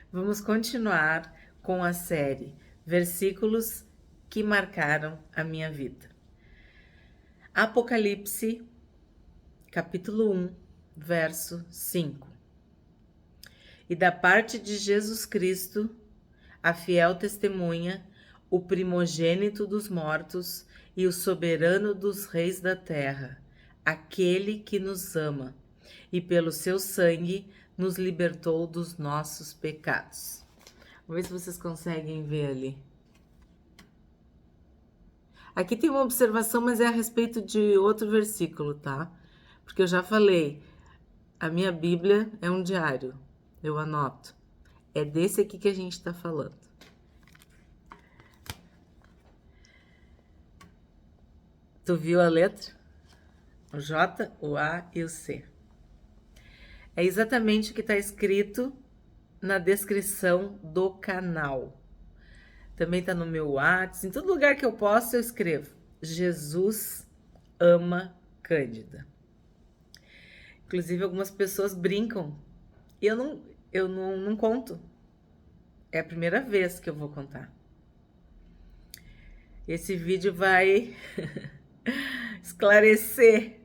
Vamos continuar com a série Versículos que marcaram a minha vida. Apocalipse, capítulo 1, verso 5. E da parte de Jesus Cristo, a fiel testemunha, o primogênito dos mortos e o soberano dos reis da terra, aquele que nos ama e pelo seu sangue nos libertou dos nossos pecados. Vamos ver se vocês conseguem ver ali. Aqui tem uma observação, mas é a respeito de outro versículo, tá? Porque eu já falei, a minha Bíblia é um diário, eu anoto. É desse aqui que a gente está falando. Tu viu a letra? O J, o A e o C. É exatamente o que está escrito na descrição do canal. Também está no meu WhatsApp, em todo lugar que eu posso eu escrevo. Jesus ama Cândida. Inclusive algumas pessoas brincam e eu não conto. É a primeira vez que eu vou contar. Esse vídeo vai esclarecer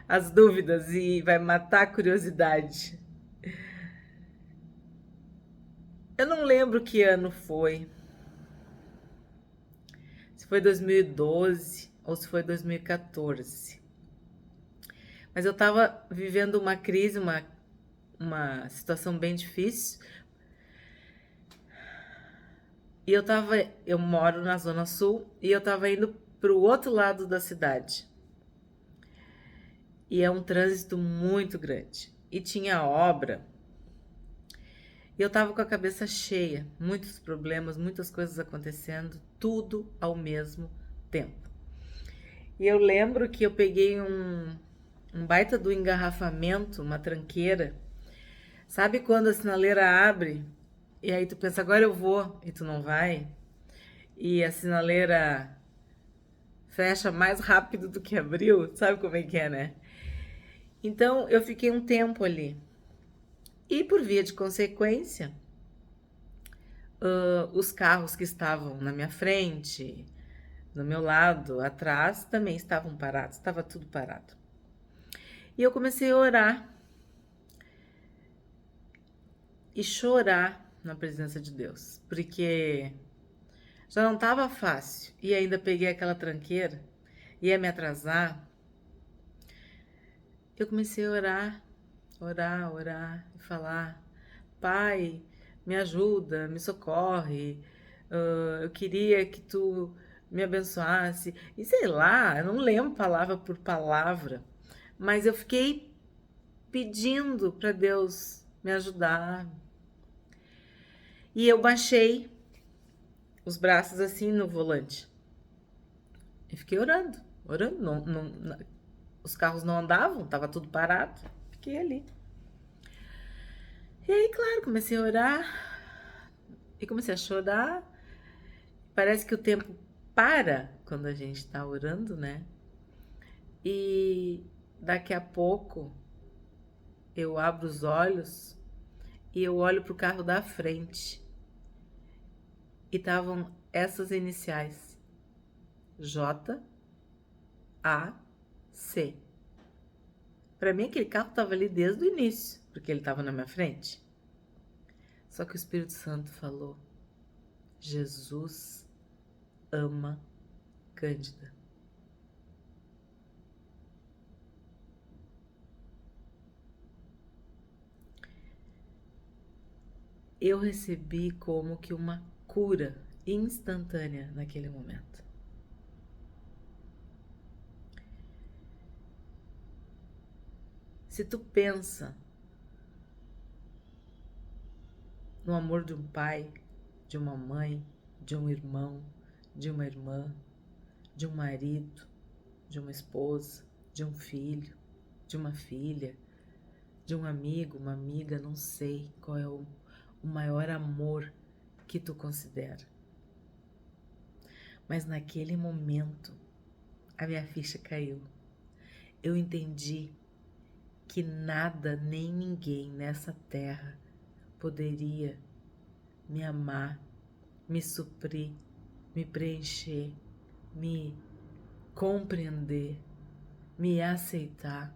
as dúvidas e vai matar a curiosidade. Eu não lembro que ano foi. Se foi 2012 ou se foi 2014. Mas eu estava vivendo uma crise, uma situação bem difícil. E eu moro na Zona Sul e eu estava indo para o outro lado da cidade. E é um trânsito muito grande. E tinha obra. E eu estava com a cabeça cheia, muitos problemas, muitas coisas acontecendo, tudo ao mesmo tempo. E eu lembro que eu peguei um baita do engarrafamento, uma tranqueira. Sabe quando a sinaleira abre e aí tu pensa, agora eu vou, e tu não vai? E a sinaleira fecha mais rápido do que abriu, sabe como é que é, né? Então eu fiquei um tempo ali. E por via de consequência, os carros que estavam na minha frente, no meu lado, atrás, também estavam parados, estava tudo parado. E eu comecei a orar e chorar na presença de Deus, porque já não estava fácil e ainda peguei aquela tranqueira, ia me atrasar. Eu comecei a orar e falar: Pai, me ajuda, me socorre, eu queria que tu me abençoasse. E sei lá, eu não lembro palavra por palavra, mas eu fiquei pedindo para Deus me ajudar. E eu baixei os braços assim no volante e fiquei orando. Os carros não andavam, tava tudo parado, fiquei ali. E aí, claro, comecei a orar e comecei a chorar. Parece que o tempo para quando a gente tá orando, né? E daqui a pouco eu abro os olhos e eu olho pro carro da frente. E estavam essas iniciais: J A C. Para mim aquele carro estava ali desde o início, porque ele estava na minha frente. Só que o Espírito Santo falou: Jesus ama Cândida. Eu recebi como que uma cura instantânea naquele momento. Se tu pensa no amor de um pai, de uma mãe, de um irmão, de uma irmã, de um marido, de uma esposa, de um filho, de uma filha, de um amigo, uma amiga, não sei qual é o maior amor que tu considera. Mas naquele momento, a minha ficha caiu. Eu entendi que nada nem ninguém nessa terra poderia me amar, me suprir, me preencher, me compreender, me aceitar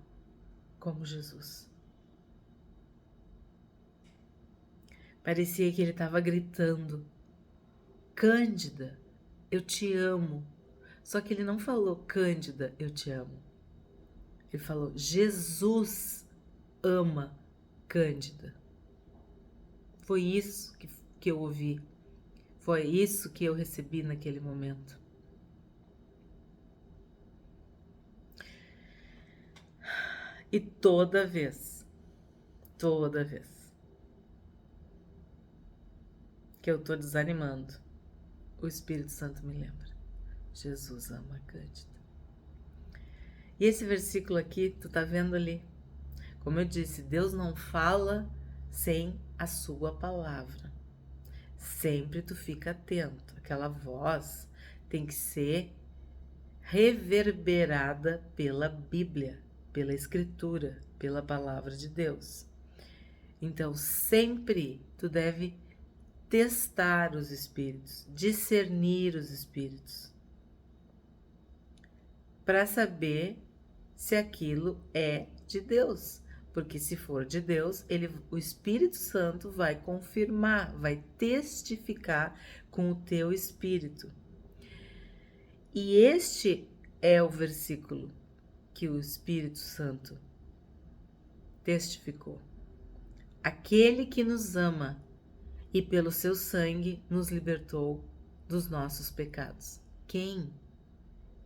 como Jesus. Parecia que ele estava gritando: Cândida, eu te amo. Só que ele não falou: Cândida, eu te amo. Ele falou: Jesus ama Cândida. Foi isso que eu ouvi. Foi isso que eu recebi naquele momento. E toda vez que eu tô desanimando, o Espírito Santo me lembra: Jesus ama Cândida. E esse versículo aqui, tu tá vendo ali? Como eu disse, Deus não fala sem a sua palavra. Sempre tu fica atento. Aquela voz tem que ser reverberada pela Bíblia, pela Escritura, pela palavra de Deus. Então, sempre tu deve testar os espíritos, discernir os espíritos, para saber se aquilo é de Deus. Porque se for de Deus, o Espírito Santo vai confirmar, vai testificar com o teu espírito. E este é o versículo que o Espírito Santo testificou. Aquele que nos ama e pelo seu sangue nos libertou dos nossos pecados. Quem?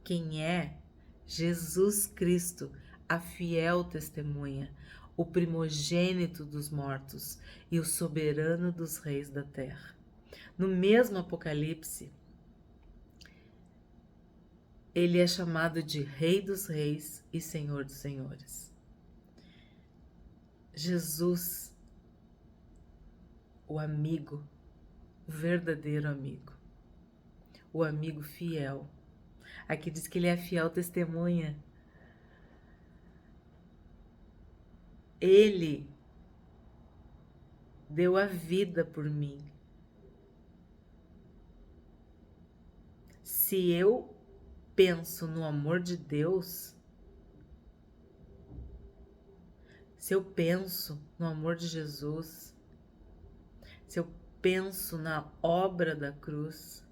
Quem é? Jesus Cristo, a fiel testemunha, o primogênito dos mortos e o soberano dos reis da terra. No mesmo Apocalipse, ele é chamado de Rei dos Reis e Senhor dos Senhores. Jesus, o amigo, o verdadeiro amigo, o amigo fiel. Aqui diz que ele é a fiel testemunha. Ele deu a vida por mim. Se eu penso no amor de Deus, se eu penso no amor de Jesus, se eu penso na obra da cruz,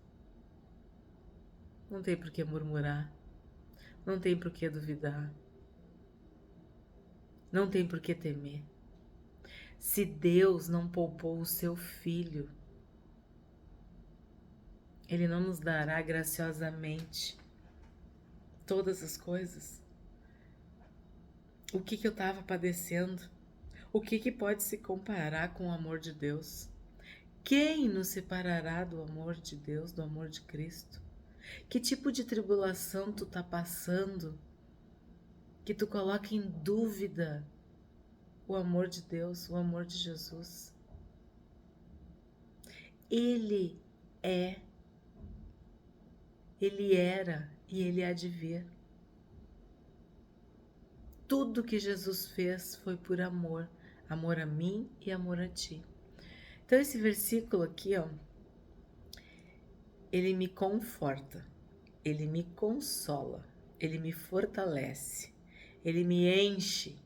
não tem por que murmurar, não tem por que duvidar, não tem por que temer. Se Deus não poupou o seu Filho, Ele não nos dará graciosamente todas as coisas? O que eu estava padecendo? O que pode se comparar com o amor de Deus? Quem nos separará do amor de Deus, do amor de Cristo? Que tipo de tribulação tu tá passando que tu coloca em dúvida o amor de Deus, o amor de Jesus? Ele é, Ele era e Ele há de vir. Tudo que Jesus fez foi por amor, amor a mim e amor a ti. Então esse versículo aqui, ó, ele me conforta, ele me consola, ele me fortalece, ele me enche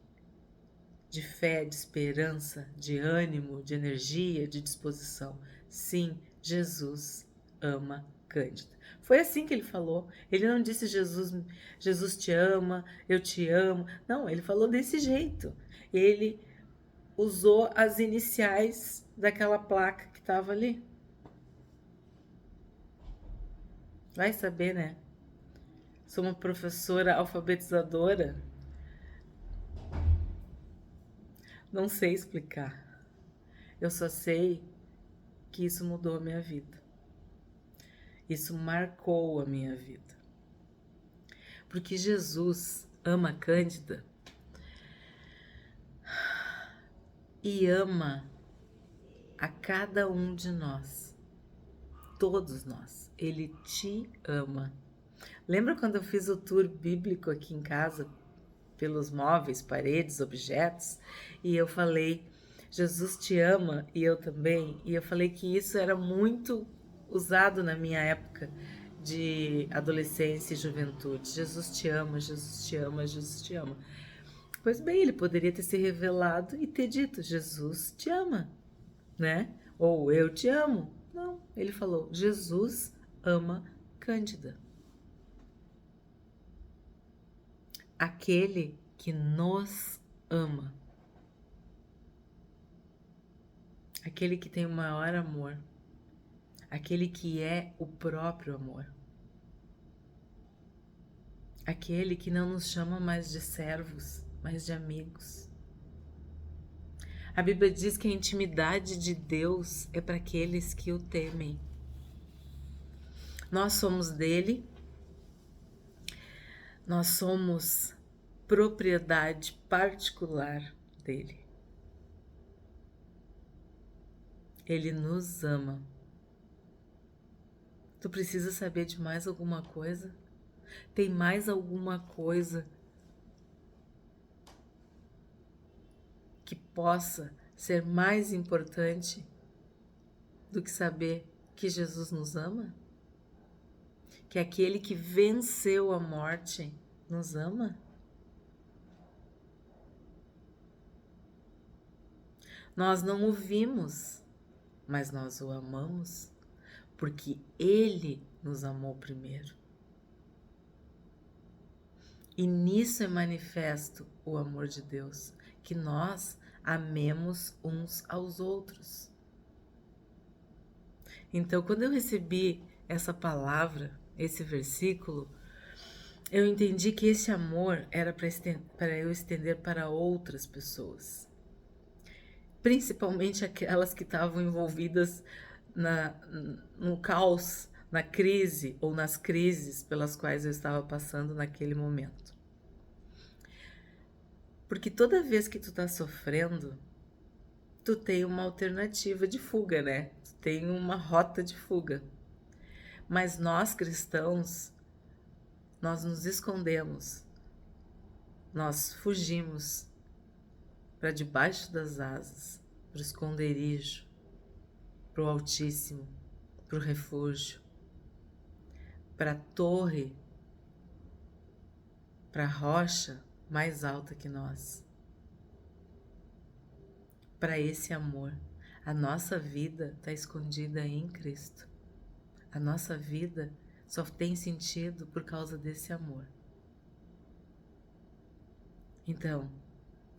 de fé, de esperança, de ânimo, de energia, de disposição. Sim, Jesus ama Cândida. Foi assim que ele falou. Ele não disse Jesus te ama, eu te amo. Não, ele falou desse jeito. Ele usou as iniciais daquela placa que estava ali. Vai saber, né? Sou uma professora alfabetizadora. Não sei explicar. Eu só sei que isso mudou a minha vida. Isso marcou a minha vida. Porque Jesus ama Cândida e ama a cada um de nós. Todos nós. Ele te ama. Lembra quando eu fiz o tour bíblico aqui em casa, pelos móveis, paredes, objetos, e eu falei Jesus te ama e eu também. E eu falei que isso era muito usado na minha época de adolescência e juventude. Jesus te ama, Jesus te ama, Jesus te ama. Pois bem, ele poderia ter se revelado e ter dito: Jesus te ama, né? Ou eu te amo. Não, ele falou: Jesus ama Cândida. Aquele que nos ama. Aquele que tem o maior amor. Aquele que é o próprio amor. Aquele que não nos chama mais de servos, mas de amigos. A Bíblia diz que a intimidade de Deus é para aqueles que o temem. Nós somos dele, nós somos propriedade particular dele. Ele nos ama. Tu precisa saber de mais alguma coisa? Tem mais alguma coisa que possa ser mais importante do que saber que Jesus nos ama? Que aquele que venceu a morte nos ama? Nós não o vimos, mas nós o amamos, porque ele nos amou primeiro. E nisso é manifesto o amor de Deus, que nós amemos uns aos outros. Então, quando eu recebi essa palavra, esse versículo, eu entendi que esse amor era para eu estender para outras pessoas. Principalmente aquelas que estavam envolvidas no caos, na crise ou nas crises pelas quais eu estava passando naquele momento. Porque toda vez que tu tá sofrendo, tu tem uma alternativa de fuga, né? Tu tem uma rota de fuga. Mas nós cristãos, nós nos escondemos, nós fugimos para debaixo das asas, para o esconderijo, para o Altíssimo, para o refúgio, para a torre, para a rocha mais alta que nós. Para esse amor. A nossa vida está escondida em Cristo. A nossa vida só tem sentido por causa desse amor. Então,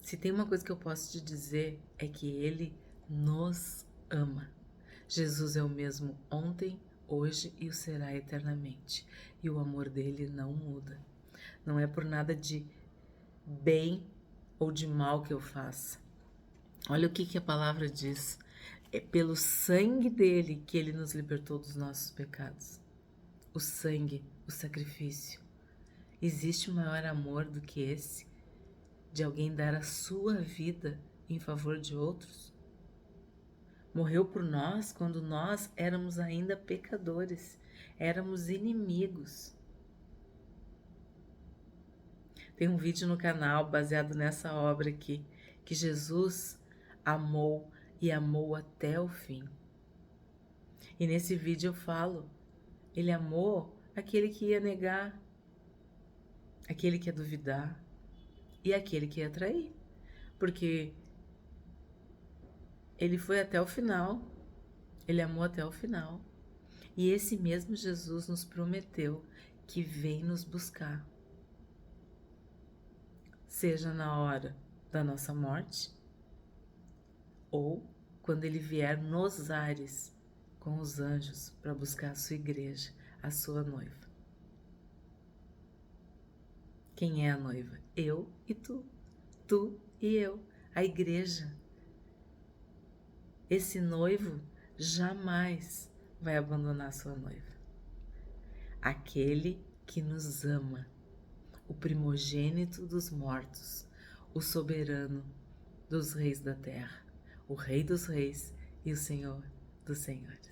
se tem uma coisa que eu posso te dizer é que Ele nos ama. Jesus é o mesmo ontem, hoje e o será eternamente. E o amor dele não muda. Não é por nada de bem ou de mal que eu faça. Olha o que a palavra diz. É pelo sangue dele que ele nos libertou dos nossos pecados. O sangue, o sacrifício. Existe um maior amor do que esse? De alguém dar a sua vida em favor de outros? Morreu por nós quando nós éramos ainda pecadores, éramos inimigos. Tem um vídeo no canal baseado nessa obra aqui, que Jesus amou e amou até o fim. E nesse vídeo eu falo, ele amou aquele que ia negar, aquele que ia duvidar e aquele que ia trair, porque ele foi até o final, ele amou até o final. E esse mesmo Jesus nos prometeu que vem nos buscar, seja na hora da nossa morte ou quando ele vier nos ares com os anjos para buscar a sua igreja, a sua noiva. Quem é a noiva? Eu e tu. Tu e eu, a igreja. Esse noivo jamais vai abandonar sua noiva. Aquele que nos ama, o primogênito dos mortos, o soberano dos reis da terra, o Rei dos reis e o Senhor dos senhores.